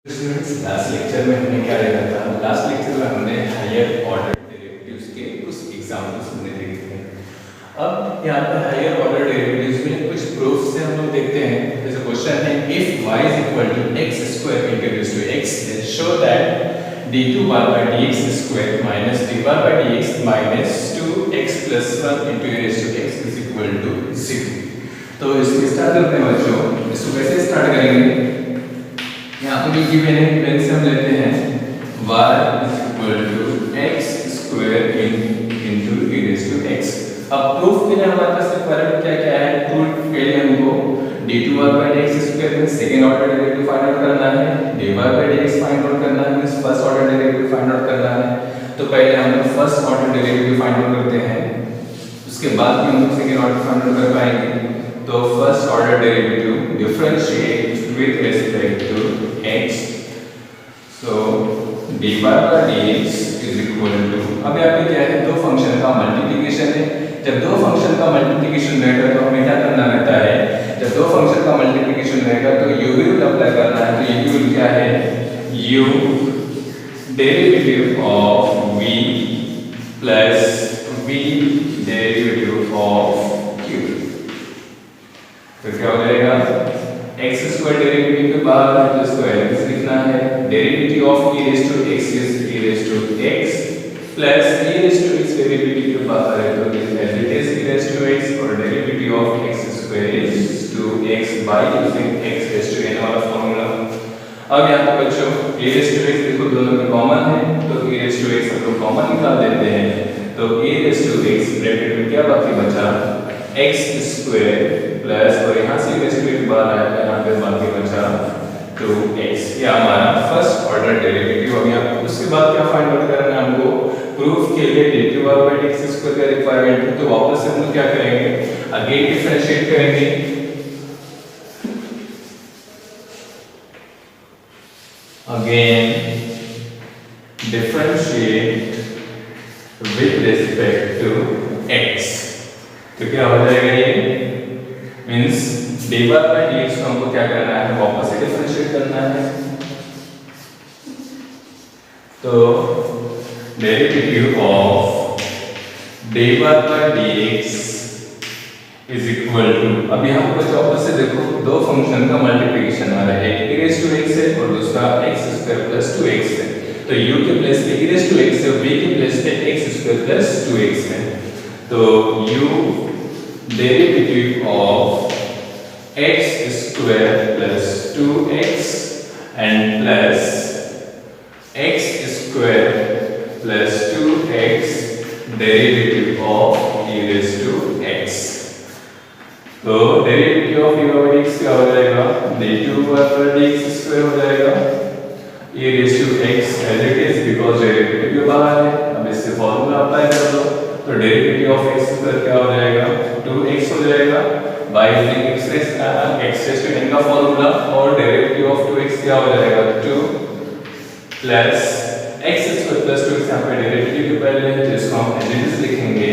Last lecture में हमने क्या देखा था? लास्ट लेक्चर में हमने हायर ऑर्डर डेरिवेटिव्स के कुछ एग्जांपल्स हमने देखे थे। अब यहाँ पे हायर ऑर्डर डेरिवेटिव्स में कुछ प्रूफ से हम लोग देखते हैं। जैसे क्वेश्चन है if y is equal to x square introduced to x then show that d2 bar by dx square minus d bar by dx minus 2x plus 1 into e raised to x is equal to 0। तो इसको start करते हैं बच्चों। इसको कैसे start करेंगे? यहाँ पे जो गिवन है गिवन से हम लेते हैं y is equal to x square into e raised to x। अब प्रूफ के लिए हमारे पास रिक्वायरमेंट क्या क्या है? प्रूफ के लिए हमको d2 by dx square में second order derivative find out करना है, dy by dx find out करना है, means first order derivative find out करना है। तो पहले हम लोग first order derivative find out करते हैं, उसके बाद भी हम लोग सेकंड ऑर्डर फाइंड आउट कर पाएंगे। तो first order derivative differentiate with respect to x, so dy by dx is equal to, अब यहाँ पे क्या है? दो फंक्शन का मल्टीप्लिकेशन है। जब दो फंक्शन का मल्टीप्लिकेशन रहेगा तो हमें क्या करना रहता है? जब दो फंक्शन का मल्टीप्लिकेशन रहेगा तो u रूल अप्लाई करना है। तो u रूल क्या है? u derivative of v plus v derivative of q। तो क्या हो जाएगा? x स्क्वायर डेरिवेटिव के बाद तो इसको एलएस लिखना है। Derivative of e raise to x is e raise to x plus e raise to x derivative के बाद है तो as it is e raise to x और derivative of x square is 2x by using x raise to n वाला formula. अब यहां पे बच्चों e रेज़ टू x देखो दोनों में कॉमन है तो e रेज़ टू x को कॉमन निकाल देते हैं। तो e raise to x bracket में क्या बाकी बचा? x स्क्वायर प्लस और यहाँ से रेज़ टू x बाहर आया था, यहाँ पे बाकी बचा 2x। ये हमारा फर्स्ट ऑर्डर डेरिवेटिव। अब यहाँ उसके बाद क्या फाइंड आउट करना है हमको? प्रूफ के लिए d2 by dx स्क्वायर का रिक्वायरमेंट है। तो वापस से हम लोग क्या करेंगे? अगेन डिफरेंशिएट करेंगे। Again differentiate with respect to x। तो क्या हो जाएगा? ये मींस dy by dx को हमको क्या करना है? वापस से डिफरेंशिएट करना है। तो derivative of dy by dx is equal to, अब यहाँ पर वापस से देखो दो फंक्शन का मल्टीप्लिकेशन आ रहा है, एक e रेज़ टू x है और दूसरा x स्क्वायर प्लस 2x है। तो u के प्लेस पे e रेज़ टू x है और v के प्लेस पे x स्क्वायर प्लस 2x है। तो u derivative of x square plus 2x and plus x square plus 2x derivative of e raise to x। तो derivative of e by dx क्या हो जाएगा? d2 by dx स्क्वायर हो जाएगा e raise to x as it is because derivative बाहर है। अब इससे फार्मूला अप्लाई कर दो तो डेरिवेटिव ऑफ x स्क्वायर क्या हो जाएगा? 2x हो जाएगा by using x raise to n का फार्मूला और डेरिवेटिव ऑफ 2x क्या हो जाएगा? 2 plus x square plus 2x यहाँ पे डेरिवेटिव के पहले है तो इसको हम एज इट इज लिखेंगे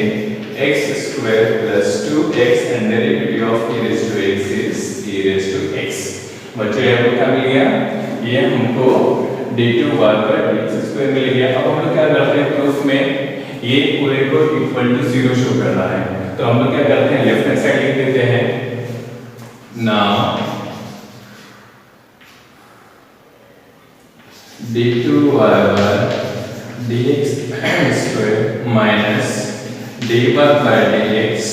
x square plus 2x and derivative of e raise to x is e raise to x। बच्चों ये हमको क्या मिल गया? ये हमको d2 by dx स्क्वायर मिल गया। अब हम लोग क्या करते हैं? प्रूफ में ये पूरे को इक्वल टू 0 शो करना है तो हम लोग क्या करते हैं? लेफ्ट हैंड साइड लिख देते हैं ना d2 by dx square minus dy by dx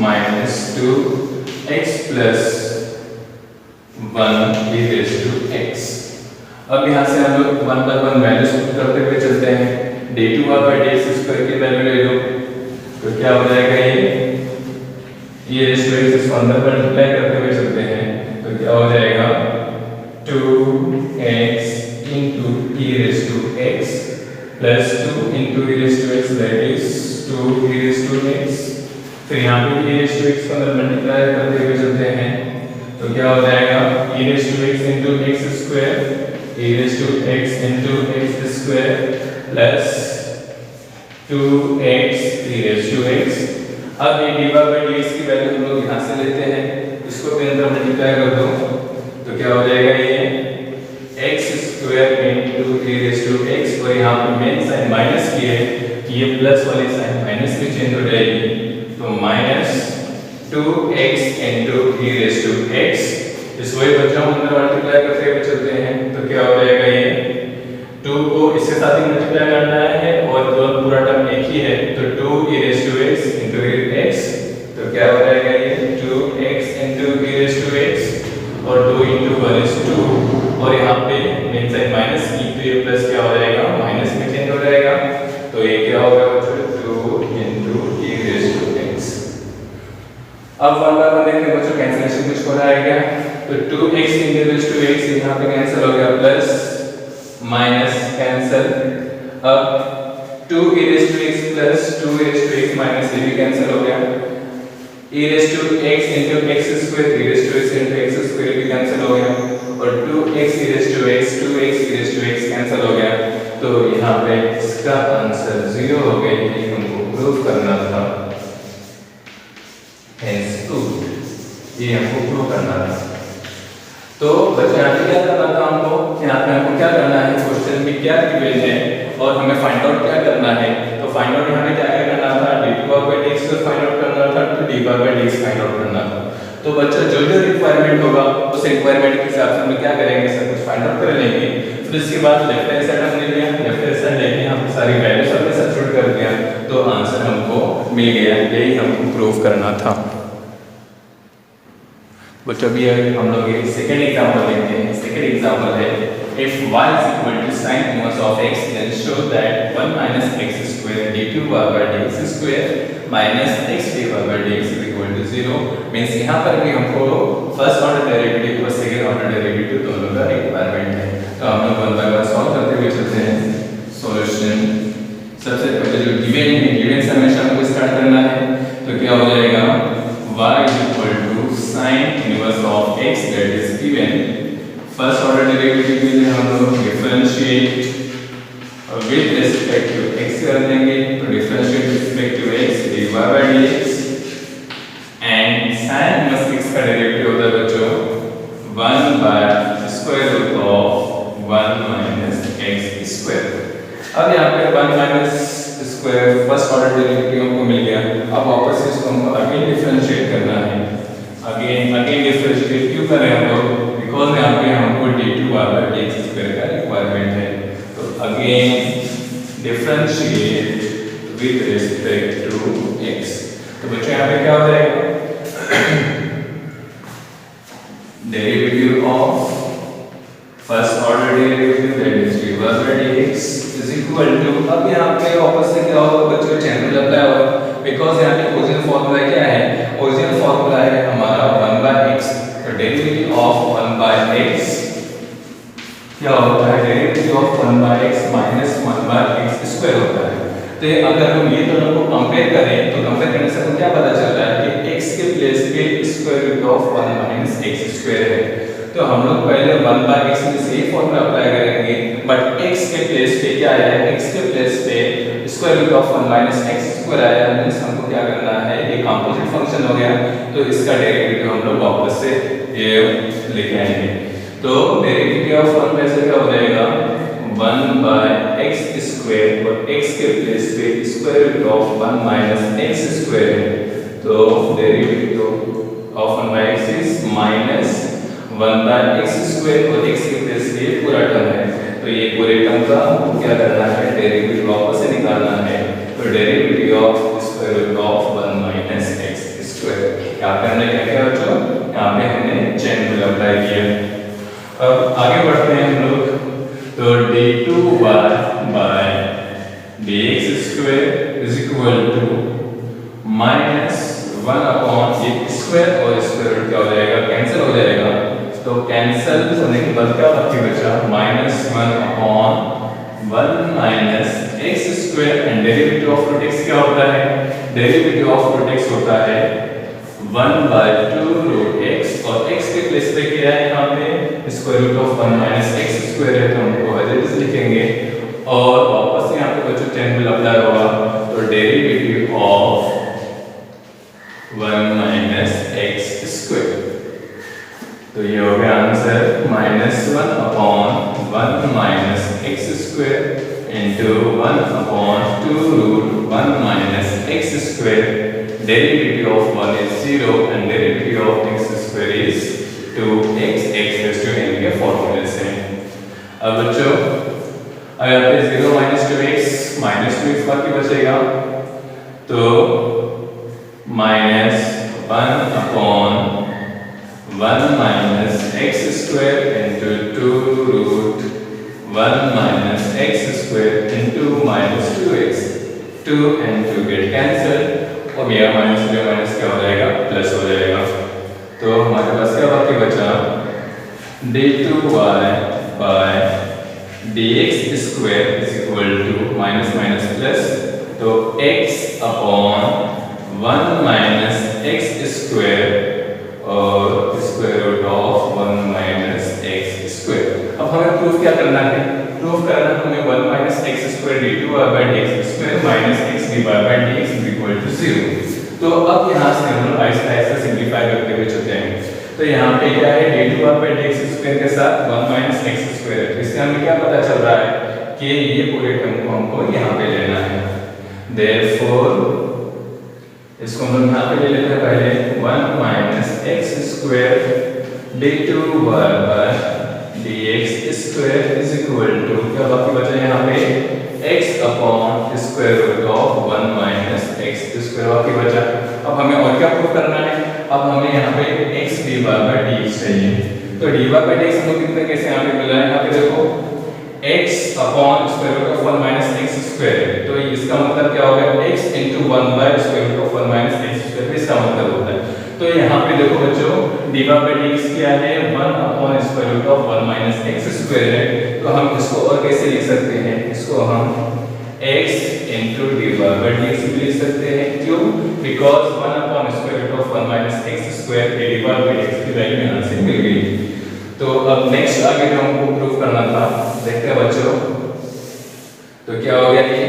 minus 2x plus 1 e raise to x। अब यहाँ से हम लोग 1 by 1 वैल्यूज पुट करते हुए चलते हैं। d2 by dx स्क्वायर की वैल्यू ले लो तो क्या हो जाएगा? ये रेज़ टू x इसको अंदर मल्टीप्लाई करते हुए चलते हैं तो क्या हो जाएगा? 2x into e raise to x plus 2 into e raise to x that is 2 e raise to x। फिर यहाँ पे e रेज़ टू x को अंदर मल्टीप्लाई करते हुए चलते हैं तो क्या हो जाएगा? e raise to x into x square e raise to x into x square plus 2x e raise to x। अब ये dy by dx की वैल्यू हम लोग यहाँ से लेते हैं, इसको भी अंदर मल्टीप्लाई कर दो तो क्या हो जाएगा? ये x square into e raise to x, और यहाँ पे मेन साइन माइनस की है, ये प्लस वाली साइन माइनस में चेंज हो जाएगी, तो minus 2x into e raise to x. इस वही बच्चों हम अंदर मल्टीप्लाई करते हुए चलते हैं, तो क्या हो जाएगा, ये 2 को इसके साथ ही मल्टीप्लाई करना है और पूरा टर्म एक ही है, तो 2 e raised to x into x, तो क्या हो जाएगा, ये 2x into e raised to x और 2 into 1 is 2, और यहाँ पे मेन साइन माइनस की, तो ये प्लस क्या हो जाएगा, माइनस में चेंज हो जाएगा, तो ये क्या होगा बच्चों, 2 into e raised to x। अब 1 बाय 1 देखते हैं बच्चों, कैंसिलेशन कुछ हो रहा है क्या, तो 2x into e raised to x यहाँ पे कैंसिल हो गया, प्लस माइनस कैंसल, अब 2 e raised to x plus 2 e raised to x minus ये भी कैंसिल हो गया, e raised to x into x square, e raised to x into x square भी कैंसिल हो गया, और 2x e raised to x 2x e raised to x cancel हो गया, तो यहाँ पे इसका आंसर 0 हो गया, ये हमको प्रूव करना था, hence proved, ये हमको प्रूव करना था। तो बच्चों यहाँ पे क्या करना था हमको, यहाँ पे हमको क्या करना है, क्वेश्चन में क्या गिवन है और हमें फाइंड आउट क्या करना है, तो फाइंड आउट यहाँ पे क्या क्या करना था, d2/dx को फाइंड आउट करना था, तो d/dx फाइंड आउट करना था। तो बच्चों जो जो रिक्वायरमेंट होगा उस रिक्वायरमेंट के हिसाब से हम क्या करेंगे, सब कुछ फाइंड आउट कर लेंगे, फिर इसके बाद लेफ्ट हैंड साइड हमने लिया, लेफ्ट हैंड साइड लेके हम सारी वैल्यूज हमने सब्स्टिट्यूट कर दिया, तो आंसर हमको मिल गया, यही हमको प्रूव करना था। बच्चों अभी हम लोग ये सेकंड एग्जांपल देखते हैं। सेकंड एग्जांपल है, if y is equal to sin inverse of x, then show that 1 minus x square d2/dx square minus x d/dx is equal to 0। Means यहाँ पर भी हमको फर्स्ट ऑर्डर डेरिवेटिव और second order derivative दोनों का requirement है, तो हम लोग 1 बाय 1 सॉल्व करते हुए चलते हैं। सॉल्यूशन, सबसे पहले जो गिवन है, गिवन से हमेशा हमको स्टार्ट करना है, तो क्या हो जाएगा, y is equal to sin inverse of x, that is given। First order derivative के लिए हम लोग differentiate with respect to x कर देंगे, तो differentiate with respect to x dy/dx, and sin inverse x का डेरिवेटिव होता है बच्चों 1 by square root of 1 minus x square. अब यहाँ पे 1 minus square first order derivative हमको मिल गया, अब वापस इसको हमको अगेन डिफरेंशिएट करना है, अगेन डिफरेंशिएट क्यों कर रहे हैं हम लोग, बिकॉज यहाँ पे हमको d2/dx स्क्वायर का रिक्वायरमेंट है, तो again differentiate with respect to x। तो बच्चों यहाँ पे क्या हो जाएगा, derivative of first order derivative that is d/dx is equal to, अब यहाँ पे वापस से क्या होगा बच्चों, चेन रूल अप्लाई होगा, बिकॉज यहाँ पे ओरिजिनल फार्मूला क्या है, ओरिजिनल फार्मूला है हमारा 1/x, तो डेरिवेटिव ऑफ 1/x क्या होता है, derivative of 1/x minus 1/x square होता है। तो अगर हम ये दोनों को कंपेयर करें, तो कंपेयर करने से हमें क्या पता चल रहा है कि x के प्लेस पे square root of 1 minus x square है, तो हम लोग पहले 1/x में से फॉर्मूला अप्लाई करेंगे, बट x के प्लेस पे क्या आया है, x के प्लेस पे square root of 1 minus x square आया है, मींस हमको क्या करना है, ये कंपोजिट फंक्शन हो गया, तो इसका डेरिवेटिव हम लोग वापस से ये लेके आएंगे, तो डेरिवेटिव ऑफ 1 में से क्या हो जाएगा 1/x स्क्वायर, और x के प्लेस पे square root of 1 minus x square है, तो derivative of 1/x is minus 1/x square, और x के प्लेस पे पूरा टर्म है, तो ये पूरे टर्म का क्या करना है, डेरिवेटिव वापस से निकालना है, तो derivative of square root of 1 minus x square. यहाँ पे हमने क्या किया बच्चों, यहाँ पे हमने चेन रूल अप्लाई किया। अब आगे बढ़ते हैं हम लोग, तो d2/dx square is equal to minus 1/x square, और स्क्वायर रूट क्या हो जाएगा, कैंसिल हो जाएगा, तो कैंसिल होने के बाद क्या बाकी बचा, -1/1 minus x square, and derivative of root x क्या होता है, डेरिवेटिव ऑफ रूट x होता है 1/2 रूट x, और x के प्लेस पे क्या है, यहाँ पे square root of 1 minus x square है, तो हमको एज इट इज लिखेंगे, और वापस से यहाँ पे बच्चों चेन रूल अप्लाई होगा, तो derivative of 1 minus x square, into ये हो गया आंसर -1/1 माइनस एक्स स्क्वायर इंटू 1/2 root 1 minus x square, derivative of 1 is 0 and derivative of x square is 2x, x raise to n के फॉर्मूले से। अब बच्चों अगर पे 0 माइनस 2x बाकी बचेगा, तो minus 1/1 minus x square into 2 root 1 minus x square into minus 2x, 2 and 2 get cancel और मेरा माइनस क्या हो जाएगा, प्लस हो जाएगा। तो हमारे पास क्या बाकी बचा, d2y by dx square is equal to minus minus plus, तो x upon 1 minus x square और square root of 1 minus x square. अब हमें प्रूफ क्या करना है, प्रूफ करना हमें 1 minus x square d2y by dx square minus x dy bye dx is equal to 0। तो अब यहाँ से हम लोग आहिस्ता आहिस्ता सिंप्लीफाई करते हुए चलते हैं। तो यहाँ पे क्या है, d2y बाय dx स्क्वायर के साथ 1 माइनस एक्स स्क्वायर है। इससे हमें क्या पता चल रहा है कि ये पूरे टर्म को हमको यहाँ पे लेना है। देयरफॉर इसको हम लोग यहाँ पे ले लेते हैं पहले 1 minus x square d2y by dx square is equal to क्या बाकी बचा यहाँ पे x upon square root of 1 minus x square बाकी बचा। अब हमें और क्या प्रूफ करना है, अब हमें यहाँ पे x dy बाय dx चाहिए। तो dy बाय dx हम लोग कितने कैसे यहाँ पे मिला है, यहाँ पे देखो x upon square root of 1 minus x square, तो इसका मतलब क्या होगा x into 1 by square root of 1 minus x square, इसका मतलब होता है। तो यहाँ पे देखो बच्चों dy बाय dx क्या है, 1 upon square root of 1 minus x square है। तो हम इसको और कैसे लिख सकते हैं, इसको हम x into dy bye dx भी लिख सकते हैं। क्यों, because 1 upon square root of 1 minus x square dy bye dx की वैल्यू यहाँ से मिल गई। तो अब नेक्स्ट आगे जो हमको प्रूफ करना था, देखते हैं बच्चों। तो क्या हो गया ये,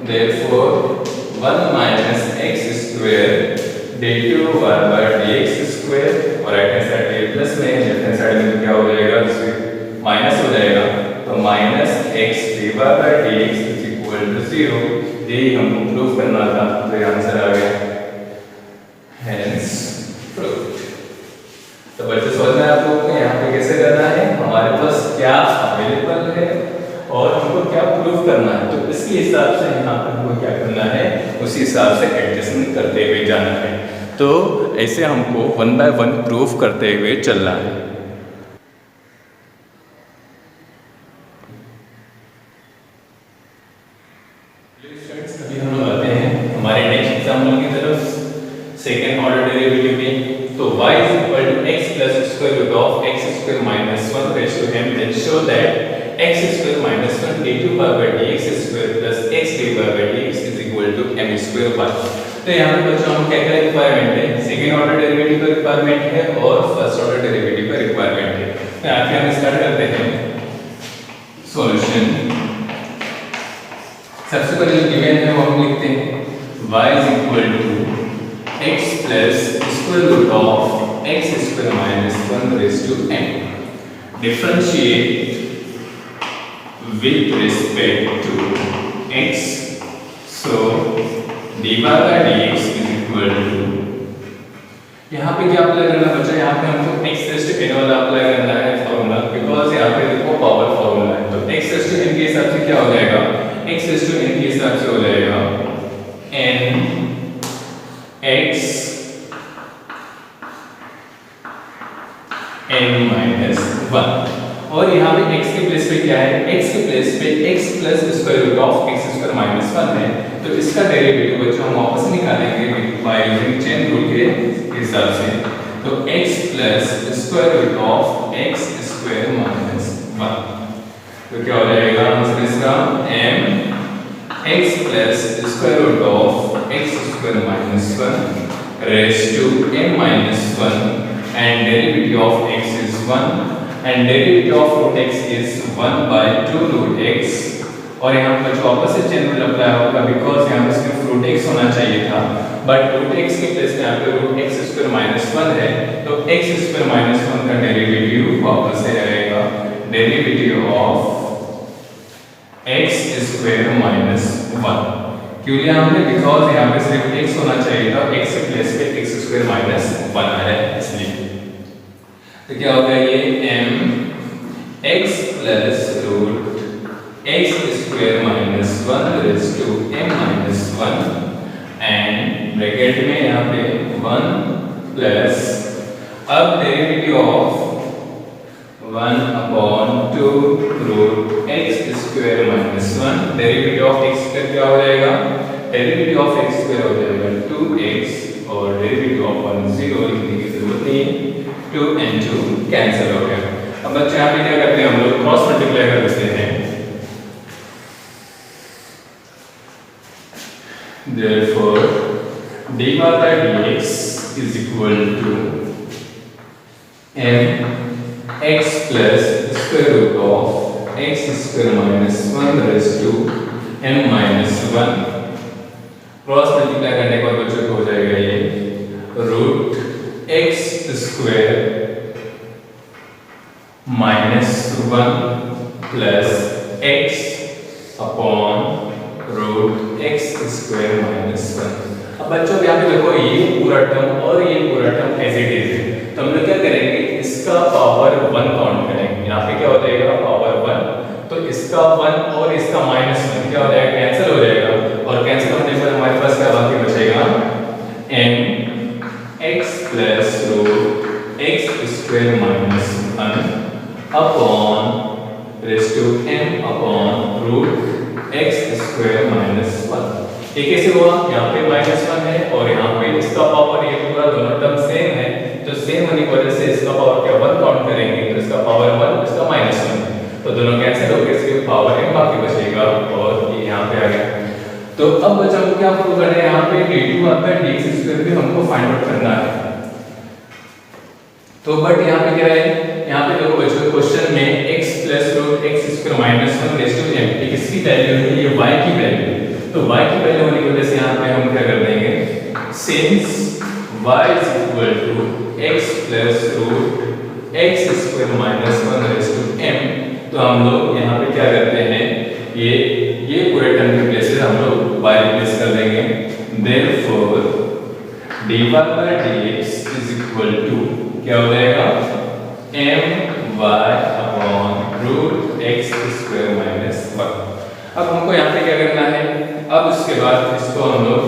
therefore 1 minus x square d2y by dx square और राइट हैंड साइड पे प्लस में, लेफ्ट हैंड साइड में क्या हो जाएगा, इसमें माइनस हो जाएगा। तो minus x dy bye dx is equal to 0, यही हमको प्रूफ करना था। तो ये आंसर आ गया, हेंस प्रूफ। तो बच्चे समझ में आप लोगों को यहाँ पे कैसे करना है, हमारे पास क्या अवेलेबल है और हमको क्या प्रूफ करना है, तो इसके हिसाब से यहाँ पर हमको क्या करना है, उसी हिसाब से एडजस्टमेंट करते हुए जाना है। तो ऐसे हमको 1 बाय 1 प्रूफ करते हुए चलना है। अभी हम लोग आते हैं हमारे नेक्स्ट एग्जाम्पल की तरफ, सेकेंड ऑर्डर डेरिवेटिव में। तो y is equal to x plus square root of x square minus 1 raised to m, then show that x square minus 1 d2 by dx square plus x dy by dx is equal to m square y। तो यहाँ पे बच्चों हम क्या क्या requirement है, second order derivative का requirement है और फर्स्ट ऑर्डर डेरिवेटिव का रिक्वायरमेंट है। तो यहाँ पे हम स्टार्ट करते हैं सॉल्यूशन। सबसे पहले जो गिवन है वो हम लिखते हैं y is equal to x plus square root of x square minus 1 raised to m. Differentiate with respect to x. So dy by dx is equal to, यहाँ पे क्या अप्लाई करना बच्चा, यहाँ पे हमको x raised to n वाला apply करना है फॉर्मूला, बिकॉज यहाँ पे देखो पावर फॉर्मूला है। तो x raised to n के हिसाब से क्या हो जाएगा, x raised to n के हिसाब से हो जाएगा n x n minus 1, और यहाँ पे x के प्लेस पे क्या है, x के प्लेस पे x plus square root of x square minus 1 है। तो इसका डेरिवेटिव बच्चों हम वापस निकालेंगे बाय यूजिंग चेन रूल के हिसाब से। तो x plus square root of x square minus 1, तो क्या हो जाएगा आंसर इसका m x plus square root of x square minus 1 raise to m minus 1 and derivative of x is 1 and derivative of root x is 1 by 2 root x, और यहाँ पर जो opposite chain rule apply होगा because यहाँ पे सिर्फ root x होना चाहिए था, बट रूट x के प्लेस पे यहाँ पे रूट x स्क्वायर माइनस 1 है। तो x स्क्वायर माइनस 1 का डेरिवेटिव वापस से आएगा डेरिवेटिव ऑफ स्क्वायर माइनस 1। क्यों लिया हमने? बिकॉज यहाँ पे सिर्फ x होना चाहिए था, x के प्लेस पे x स्क्वायर माइनस 1 आया इसलिए। तो क्या होगा ये m x plus root x square minus 1 raise to m minus 1 and bracket में यहाँ पे 1 प्लस अब derivative of 1/2 root x square minus 1। Derivative of x square क्या हो जाएगा? डेरिवेटिव ऑफ x स्क्वायर हो जाएगा 2x और डेरिवेटिव ऑफ 1 0 लिखने की जरूरत नहीं है, 2 and 2 कैंसिल हो गया। अब बच्चे यहाँ पे क्या करते हैं हम लोग? क्रॉस मल्टीप्लाई कर देते हैं। Therefore dy by dx is equal to m x plus square root of x square minus 1 raised to m minus 1। Cross multiply करने के बाद बच्चों को हो जाएगा ये root x square minus 1 plus x upon root x square minus 1। अब बच्चों यहाँ पे देखो ये पूरा टर्म और ये पूरा टर्म एज इट इज है, तो हम लोग क्या करेंगे? इसका पावर 1 काउंट करेंगे। यहाँ पे क्या हो जाएगा? पावर 1, तो इसका 1 और इसका माइनस 1 क्या हो जाएगा? कैंसिल हो जाएगा और कैंसिल होने पर हमारे पास क्या बाकी बचेगा? m x plus root x square minus 1 upon raise to m upon root x square minus 1। ये कैसे हुआ? यहाँ पे माइनस 1 है और यहाँ पे इसका पावर ये पूरा दोनों टर्म सेम है, तो सेम होने की वजह से इसका पावर क्या 1 काउंट करेंगे, तो इसका पावर 1 इसका माइनस 1, तो दोनों कैंसिल हो गए, इसके पावर m बाकी बचेगा और ये यहाँ पे आ गया। तो अब बच्चों को क्या प्रूव करना है? यहाँ पे d2 आता है dx स्क्वायर भी हमको फाइंड आउट करना है। तो बट यहाँ पे क्या है? यहाँ पे देखो बच्चों क्वेश्चन में x plus root x square minus 1 raise to m किसकी वैल्यू है? ये y की वैल्यू। तो y की वैल्यू होने की वजह से यहाँ पे हम क्या कर देंगे? Since y is equal to x plus root x square minus 1 raise to m, तो हम लोग यहाँ पे क्या करते हैं? ये पूरे टर्म के प्लेस हम लोग y रिप्लेस कर देंगे। Therefore dy by dx is equal to क्या हो जाएगा? my upon root x square minus 1। अब हमको यहाँ पे क्या करना है? अब उसके बाद इसको हम लोग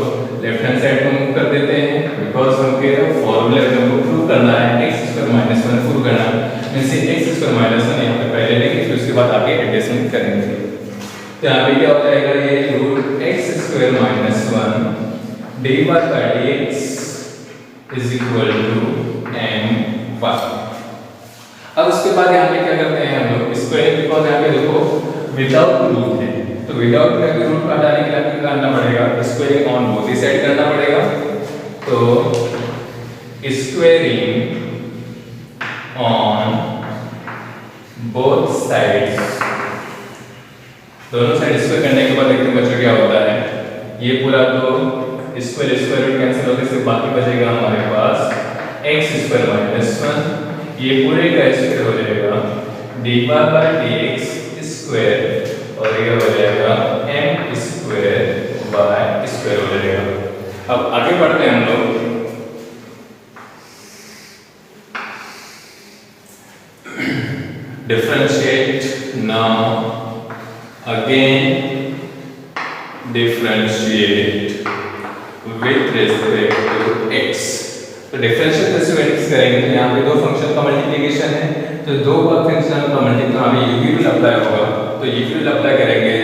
लेफ्ट हैंड साइड में मूव कर देते हैं, बिकॉज हमको फॉर्मूले को प्रूव करना है, x स्क्वायर माइनस 1 प्रूव करना है। मींस x स्क्वायर माइनस 1 यहाँ पे पहले लेंगे, फिर उसके बाद आगे एडजस्टमेंट करेंगे। तो यहाँ पे क्या हो जाएगा? ये root x square minus 1 dy by dx is equal to m1। अब उसके बाद यहाँ पे क्या करते हैं हम लोग? स्क्वायरिंग, बिकॉज यहाँ पे देखो विदाउट रूट है, तो विदाउट का रूट को हटाने के लिए क्या करना पड़ेगा? स्क्वायरिंग ऑन बोथ साइड करना पड़ेगा। तो स्क्वायरिंग ऑन बोथ साइड्स, दोनों साइड स्क्वायर करने के बाद देखते हैं बच्चों क्या होता है। ये पूरा तो स्क्वायर स्क्वायर रूट कैंसिल होकर सिर्फ बाकी बचेगा हमारे पास x स्क्वायर माइनस 1, ये पूरे का स्क्वायर हो जाएगा dy by dx स्क्वायर और ये हो जाएगा m स्क्वायर y स्क्वायर हो जाएगा। अब आगे बढ़ते हैं हम लोग। Differentiate now, again differentiate with respect to x। तो डिफरेंशिएट कैसे करेंगे? तो यहाँ पे दो फंक्शन का मल्टीप्लिकेशन है, तो दो फंक्शन का मल्टीप्लाई में u रूल अप्लाई होगा, तो u रूल अप्लाई करेंगे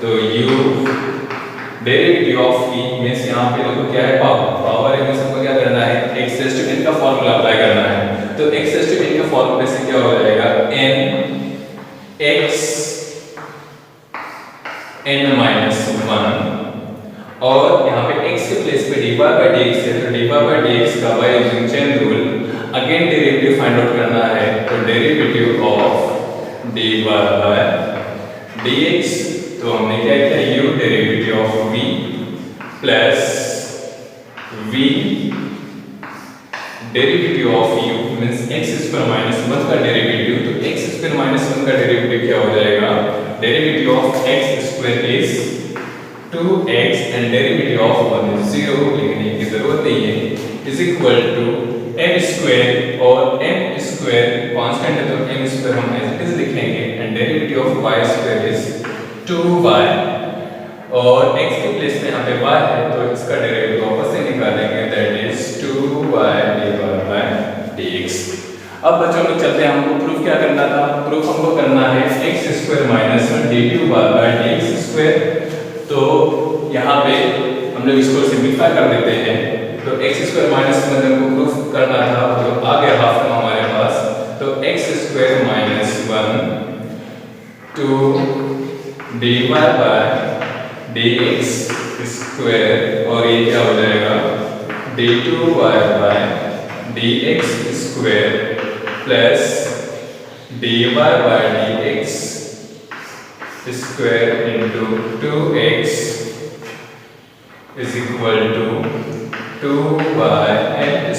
तो u derivative of v means यहाँ पे देखो क्या है? पावर है, मींस हमको क्या करना है? x रेज़ टू n का फार्मूला अप्लाई करना है। तो x रेज़ टू n का फार्मूला से क्या हो जाएगा? n x n माइनस 1 और यहाँ पे x के प्लेस पे dy by dx है, तो dy by dx का by using chain rule again derivative find out करना है। तो derivative of dy by dx, तो हमने क्या किया? u derivative of v plus v derivative of u means x square minus 1 का डेरिवेटिव, तो x स्क्वायर माइनस 1 का डेरिवेटिव क्या हो जाएगा? Derivative of x square is 2x and derivative of 1 is 0, लिखने की जरूरत नहीं है, is equal to m square, और m स्क्वायर कांस्टेंट है तो m स्क्वायर हम एज इट इज लिखेंगे, and derivative of y square is 2y, और x के प्लेस में यहाँ पे y है तो इसका डेरिवेटिव वापस से निकालेंगे, that is 2y divided by dx। अब बच्चों लोग चलते हैं, हमको प्रूफ क्या करना था, प्रूफ हमको करना है x square minus 1 d2 by dx square. तो यहाँ पे हम लोग इसको सिंपलीफाई कर देते हैं, तो x स्क्वायर माइनस 1 हमको प्रूफ करना था, तो आ गया हाफ टर्म हमारे पास, तो x square minus 1 2 dy bye dx square, और ये क्या हो जाएगा d2y by dx square plus dy bye dx square into 2x is equal to 2y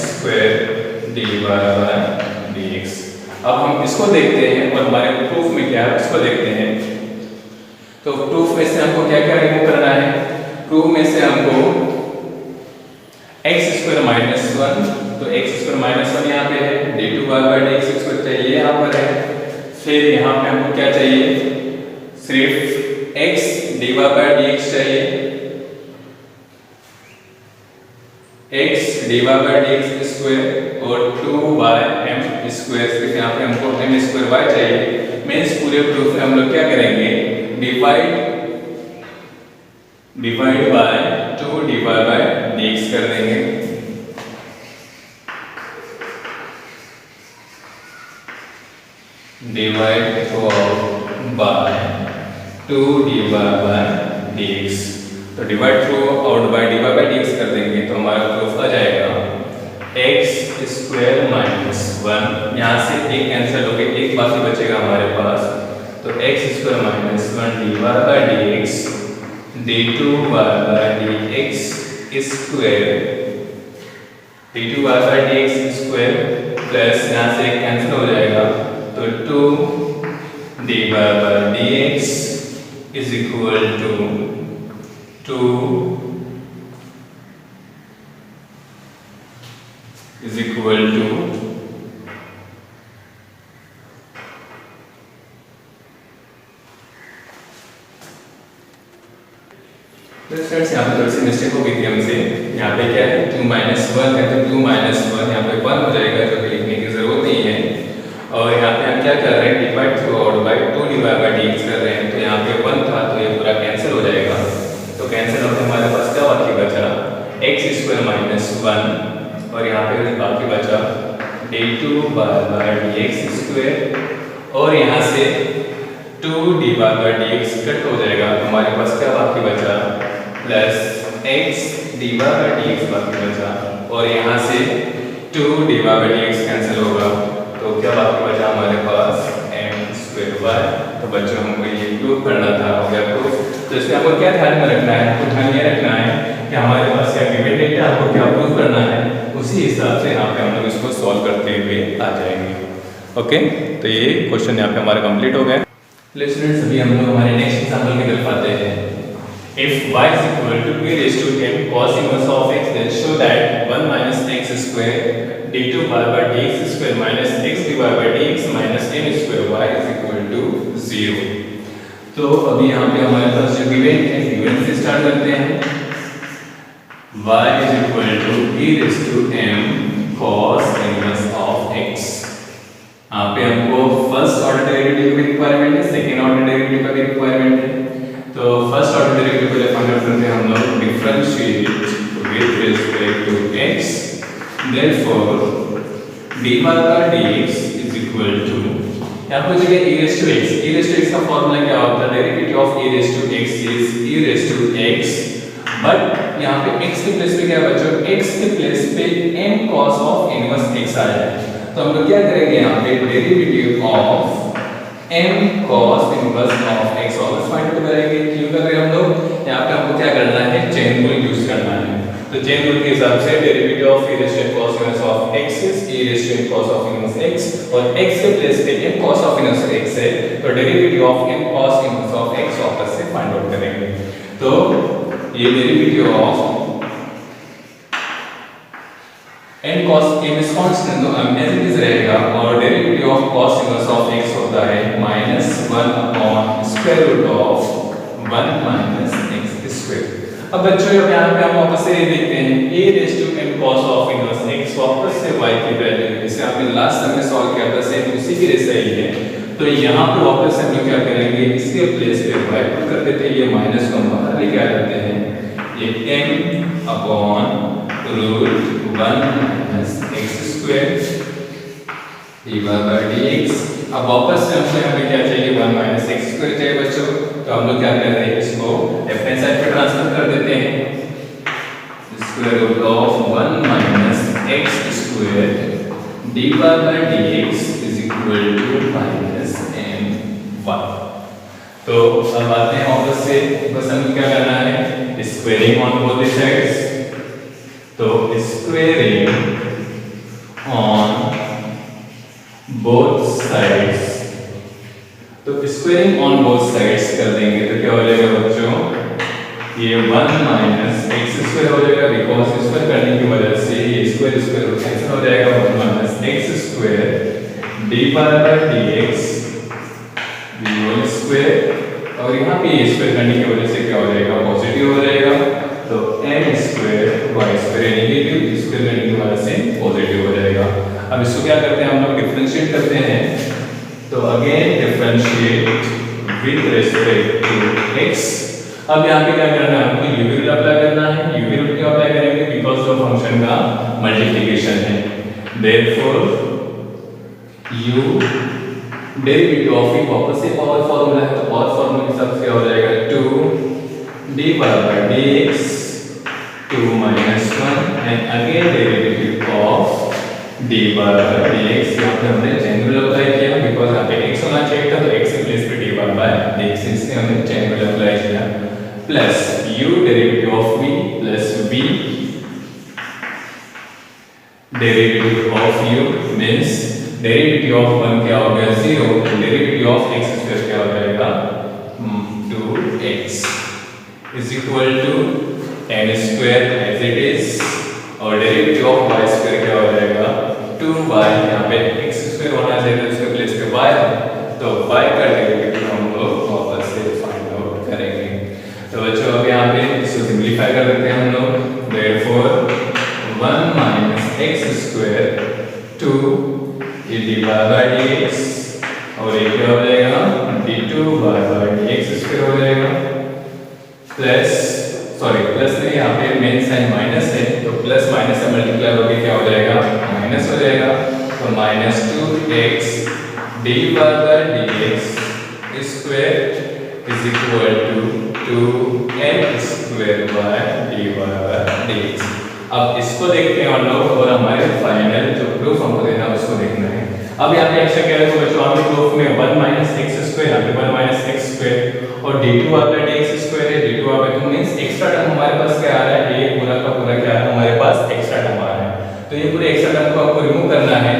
square dy bye dx। अब हम इसको देखते हैं और हमारे प्रूफ में क्या है उसको देखते हैं। तो प्रूफ में से हमको क्या क्या रिमूव करना है, प्रूफ में से हमको x स्क्वायर माइनस 1, तो x स्क्वायर माइनस 1 यहाँ पे है, d2 बाय dx स्क्वायर चाहिए यहाँ पर है, फिर यहाँ पे हमको क्या चाहिए, सिर्फ x dy बाय dx चाहिए, x dy bye dx square और 2m स्क्वायर, फिर यहाँ पे हमको m स्क्वायर y चाहिए। मीन्स पूरे प्रूफ में हम लोग क्या करेंगे, divide by 2 dy bye dx कर देंगे, divide by 2 dy bye dx। तो divide throughout by dy bye dx कर देंगे, तो हमारा प्रूफ आ जाएगा x स्क्वायर माइनस 1, यहाँ से एक कैंसिल हो गया, एक बाकी बचेगा हमारे पास, तो x square minus 1 dy bye dx d2 by dx square, d2 by dx square plus यहाँ से एक कैंसिल हो जाएगा, तो 2 dy bye dx is equal to 2 is equal to friends यहाँ पे थोड़ी सी मिस्टेक हो गई थी हमसे, यहाँ पे क्या है 2 माइनस 1 है, तो 2 माइनस 1 यहाँ पे 1 हो जाएगा, जो कि लिखने की जरूरत नहीं है। और यहाँ पे हम क्या कर रहे हैं, divide throughout by 2 dy bye dx कर रहे हैं, तो यहाँ पे 1 था तो ये पूरा कैंसिल हो जाएगा, तो कैंसिल होकर हमारे पास क्या बाकी बचा, x स्क्वायर माइनस 1, और यहाँ पे बाकी बचा d2 बाय dx स्क्वायर, और यहाँ से 2 dy बाय dx कट हो जाएगा, तो हमारे पास क्या बाकी बचा, plus x dy bye dx बाकी बचा, और यहाँ से 2 dy बाय dx कैंसिल होगा, तो क्या बाकी बचा हमारे पास m स्क्वायर y। तो बच्चों हमको ये प्रूफ करना था, हो गया प्रूफ। तो इसमें हमको क्या ध्यान में रखना है, हमको ध्यान ये रखना है कि हमारे पास क्या गिवन डेटा हमको क्या प्रूफ करना है, उसी हिसाब से यहाँ पे हम लोग इसको सॉल्व करते हुए आ जाएंगे। ओके, तो ये क्वेश्चन यहाँ पे हमारे कंप्लीट हो गए। स्टूडेंट्स अभी हम लोग हमारे नेक्स्ट एग्जांपल की तरफ आते हैं। If y is equal to p raised to m cos inverse of x, then show that 1 minus x square d2 by dx square minus x divided by dx minus m square y is equal to 0। तो अभी यहाँ पे हमारे पास जो given है, given से start करते हैं। y is equal to p raised to m cos inverse of x। यहाँ पे हमको फर्स्ट ऑर्डर डेरिवेटिव की रिक्वायरमेंट है, सेकेंड ऑर्डर डेरिवेटिव का भी रिक्वायरमेंट है। तो फर्स्ट ऑर्डर डेरिवेटिव के लिए फाइंड आउट करते हैं हम लोग differentiate with respect to x, therefore dy by dx is equal to, यहाँ पर जगह e raised to x, e raised to x का फॉर्मूला क्या होता है, derivative of e raised to x is e raised to x, but यहाँ पे x के प्लेस पे क्या बच्चों, x के प्लेस पे m cos of inverse x आया है, तो हम लोग क्या करेंगे यहाँ पे derivative of m cos inverse of x वापस फाइंड आउट करेंगे। क्यों कर रहे हैं हम लोग, यहाँ पे हमको क्या करना है, चेन रूल यूज करना है। तो चेन रूल के हिसाब से derivative of e raised to cos inverse of x is e raised to cos of inverse x, और x के प्लेस पे m cos of inverse x है, तो derivative of m cos inverse of x वापस से find out करेंगे। तो ये derivative of n cos m is constant तो एज इट इज रहेगा और derivative of cos inverse of x होता है -1/√1 - x स्क्वायर। अब बच्चों यहाँ पे हम वापस से देखते हैं a raise to m cos of inverse x वापस से y की वैल्यू जैसे आपने लास्ट टाइम में सॉल्व किया था सेम उसी की जैसा ही है। तो यहाँ पे वापस हम लोग क्या करेंगे इसके प्लेस पे y पुट कर देते हैं, ये माइनस को हम बाहर लेके आ जाते हैं, ये m/√1 - x स्क्वायर dy/dx। अब वापस से हमें क्या चाहिए 1 - x स्क्वायर चाहिए बच्चों। तो हम लोग क्या कर रहे हैं इसको लेफ्ट हैंड साइड पे ट्रांसफर कर देते हैं, square root of 1 - x square dy/dx is equal to -m1। तो अब आते हैं वापस से, बस हमें क्या करना है squaring on both the sides. तो स्क्वायरिंग ऑन बोथ साइड्स, तो स्क्वायरिंग ऑन बोथ साइड्स कर देंगे तो क्या हो जाएगा बच्चों, ये 1 - x स्क्वायर हो जाएगा बिकॉज स्क्वायर करने की वजह से ये स्क्वायर स्क्वायर कैंसिल हो जाएगा, 1 - x square dy/dx whole square और यहाँ पे स्क्वायर करने की वजह से क्या हो जाएगा पॉजिटिव हो जाएगा। तो m square y square negative square करने की वजह से पॉजिटिव हो जाएगा। अब इसको क्या करते हैं हम लोग डिफरेंशिएट करते हैं। तो again differentiate with respect to x। अब यहाँ पे क्या करना है हमको u रूल अप्लाई करना है। u रूल क्यों अप्लाई करेंगे बिकॉज जो फंक्शन का मल्टीप्लिकेशन है। देयरफॉर u डेरिवेटिव ऑफ वापस से पावर फॉर्मूला है तो पावर फॉर्मूला के हिसाब से क्या हो जाएगा 2 dy/dx 2 - 1 and again derivative of dy/dx। यहाँ पे हमने चेन रूल अप्लाई किया बिकॉज यहाँ पे x होना चाहिए था तो x के प्लेस पे dy/dx इसलिए हमने चेन रूल अप्लाई किया plus u derivative of v plus v derivative of u means derivative of 1 क्या हो गया 0, डेरिवेटिव ऑफ x स्क्वायर क्या हो जाएगा 2x is equal to n square as it is और डेरिवेटिव ऑफ y स्क्वायर क्या हो जाएगा 2y। यहाँ पे x स्क्वायर होना चाहिए तो इसके प्लेस पे y है तो y का डेरिवेटिव हम लोग वापस से फाइंड आउट करेंगे। तो बच्चों अब यहाँ पे इसको सिंपलीफाई कर देते हैं हम लोग। देयरफॉर 1 - x स्क्वायर 2 ये dy/dx और ये क्या हो जाएगा d2/dx स्क्वायर हो जाएगा प्लस प्लस नहीं यहाँ पे मेन साइन माइनस है तो प्लस माइनस से मल्टीप्लाई होकर क्या हो जाएगा माइनस हो जाएगा। तो -2x dy/dx square is equal to 2m square dy/dx। अब इसको देखते हैं हम लोग और हमारे फाइनल जो प्रूफ हमको देना है उसको देखना है। अब यहाँ पे एक्स्ट्रा क्या है तो बच्चों हमें प्रूफ में 1 - x स्क्वायर यहाँ पे 1 - x स्क्वायर और d2/dx स्क्वायर है d2/2 मींस एक्स्ट्रा टर्म हमारे पास क्या आ रहा है ये पूरा का पूरा क्या है हमारे पास एक्स्ट्रा टर्म आ रहा है। तो ये पूरे एक्स्ट्रा टर्म को हमको रिमूव करना है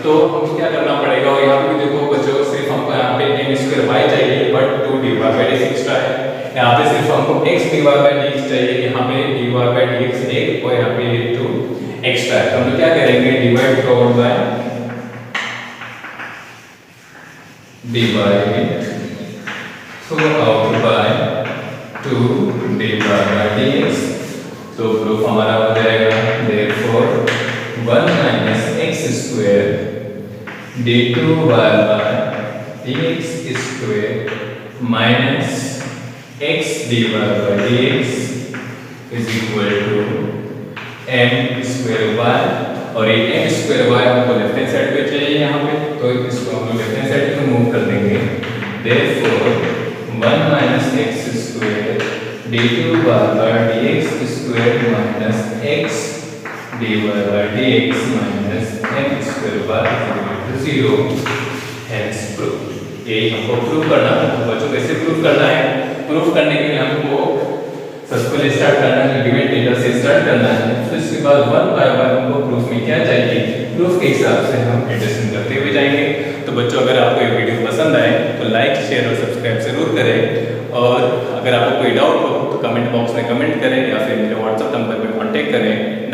तो हमको क्या करना पड़ेगा और यहाँ पे देखो बच्चों सिर्फ हमको यहाँ पे m स्क्वायर y चाहिए बट 2 dy/dx एक्स्ट्रा है। यहाँ पे सिर्फ हमको x dy/dx चाहिए, यहाँ पे dy/dx एक और यहाँ पे 2 एक्स्ट्रा है। तो हम क्या करेंगे divide out by dy 2 dy/dx। तो प्रूफ हमारा हो जाएगा therefore 1 - x square d2/dx square minus x dy/dx is equal to m square y और ये m स्क्वायर y हमको लेफ्ट हैंड साइड पे चाहिए यहाँ पे तो इसको हम लेफ्ट हैंड साइड पे मूव कर देंगे। Therefore 1 - x square d2/dx square minus x dy/dx minus m square y is equal to 0 hence proof. यही हमको प्रूफ करना है। तो बच्चों कैसे प्रूफ करना है, प्रूफ करने के लिए हमको सबसे पहले स्टार्ट करना है गिवन डेटा से स्टार्ट करना है फिर उसके बाद 1 बाय 1 हमको प्रूफ में क्या चाहिए प्रूफ के हिसाब से हम एडिशन करते हुए जाएंगे। तो बच्चों अगर आपको ये वीडियो पसंद आए तो लाइक शेयर और सब्सक्राइब जरूर करें और अगर अगर आपको कोई डाउट हो तो कमेंट बॉक्स में कमेंट करें या फिर मेरे व्हाट्सएप नंबर पर कॉन्टेक्ट करें